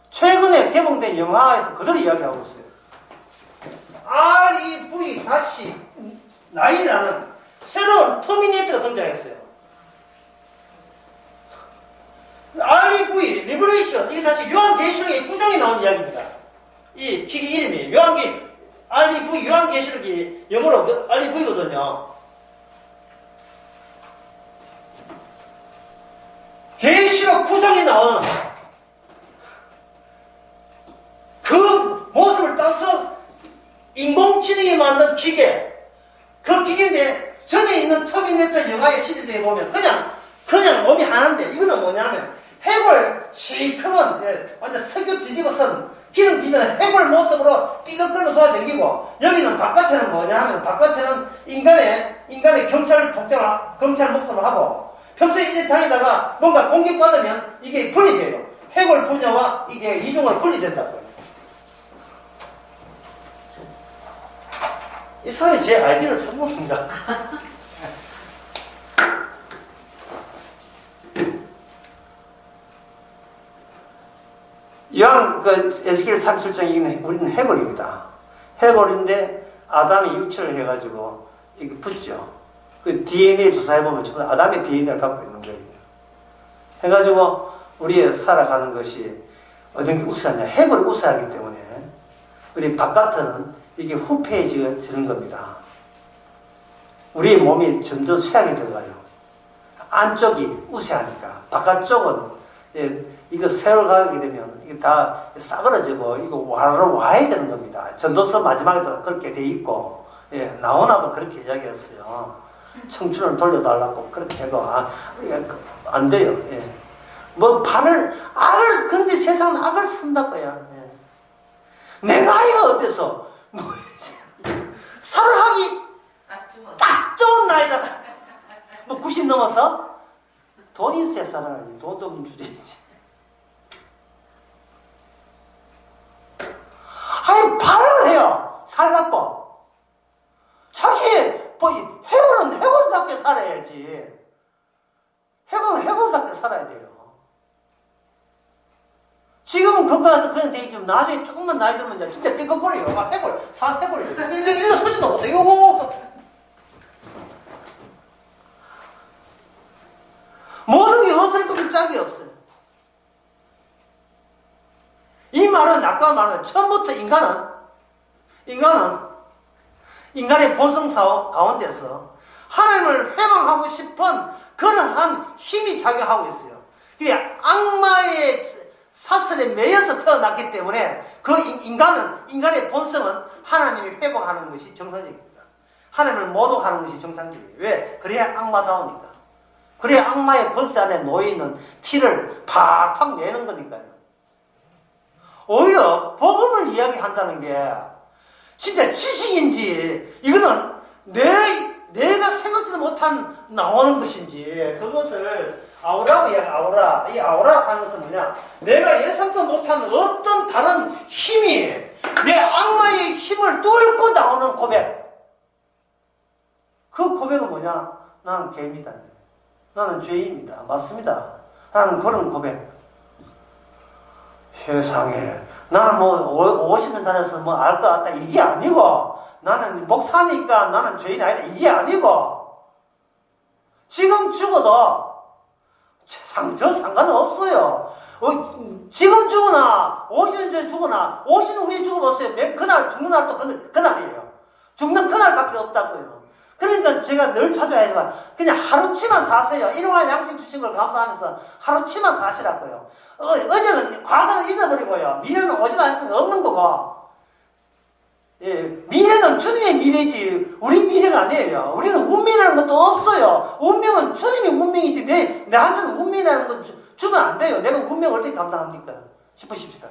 최근에 개봉된 영화에서 그대로 이야기하고 있어요. REV-9이라는 새로운 터미네이터가 등장했어요. REV, 리버레이션, 이게 사실 요한계시록의 9장에 나온 이야기입니다. 이 기기 이름이 REV, 요한계시록이 영어로 REV거든요. 계시록 9장에 나오는 그 모습을 따서 인공지능이 만든 기계, 그 기계인데 전에 있는 터미네이터 영화의 시리즈에 보면 그냥 몸이 하는데, 이거는 뭐냐면 해골 시커먼 완전 석유 뒤집어선 기름 뒤면 해골 모습으로 삐걱거려 돌아다니고, 여기는 바깥에는 뭐냐 하면 바깥에는 인간의 경찰 목숨을 하고, 평소에 이렇게 다니다가 뭔가 공격받으면 이게 분리돼요. 해골 분야와 이게 이중으로 분리된다고요. 이 사람이 제 아이디어를 쓴 겁니다. 에스겔 37장에 우리는 해골입니다. 해골인데 아담이 유치를 해가지고 이게 붙죠. 그 DNA 조사해보면 전부 아담의 DNA를 갖고 있는 거예요. 해가지고 우리의 살아가는 것이 어떤 게 우세하냐? 해골이 우세하기 때문에 우리 바깥은 이게 후패해지는 겁니다. 우리의 몸이 점점 쇠약해져가요. 안쪽이 우세하니까. 바깥쪽은 이거 세월 가게 되면 이게 다 싸그러지고 이거 와야 되는 겁니다. 전도서 마지막에도 그렇게 돼 있고, 나오나도 그렇게 이야기했어요. 청춘을 돌려달라고 그렇게 해도 안 돼요. 뭐 근데 세상은 악을 쓴다고요. 내 나이가 어때서 살아가기 딱 좋은 나이다. 뭐 90 넘어서 돈 있어야 살아야지. 돈 좀 주지. 발을 해요. 살라고. 해골은 해골답게 살아야지. 해골은 해골답게 살아야 돼요. 지금은 건강해서 그냥 돼 있지만 나중에 조금만 나이 들면 진짜 삐걱거려요. 해골이에요. 일로 서지도 못해요. 모든 게 어설프게 짝이 없어요. 이 말은 아까 말한 처음부터 인간의 본성 가운데서 하나님을 회방하고 싶은 그러한 힘이 작용하고 있어요. 그게 악마의 사슬에 매여서 태어났기 때문에 그 인간의 본성은 하나님이 회복하는 것이 정상적입니다. 하나님을 모독하는 것이 정상적이에요. 왜? 그래야 악마다우니까. 그래야 악마의 벌새 안에 놓여있는 티를 팍팍 내는 거니까요. 오히려 복음을 이야기한다는 게 진짜 지식인지 이거는 내가 생각지도 못한 나오는 것인지, 그것을 아우라고 아우라. 이 아우라고 하는 것은 뭐냐? 내가 예상도 못한 어떤 다른 힘이 내 악마의 힘을 뚫고 나오는 고백. 그 고백은 뭐냐? 나는 개입니다. 나는 죄인입니다. 맞습니다. 나는 그런 고백. 세상에 나는 50년 다녀서 알 것 같다 이게 아니고, 나는 목사니까 나는 죄인 아니다 이게 아니고, 지금 죽어도 저 상관은 없어요. 지금 죽으나 50년 전에 죽으나 50년 후에 죽어보세요. 그날 죽는 날도 그날이에요. 죽는 그날밖에 없다고요. 그러니까 제가 늘 찾아야지만 그냥 하루치만 사세요. 일용할 양식 주신 걸 감사하면서 하루치만 사시라고요. 어제는 과거는 잊어버리고요. 미래는 오지도 않으니까 없는 거고. 예, 미래는 주님의 미래지 우리 미래가 아니에요. 우리는 운명이라는 것도 없어요. 운명은 주님이 운명이지 나한테는 운명이라는 건 주면 안 돼요. 내가 운명을 어떻게 감당합니까? 싶으십시다.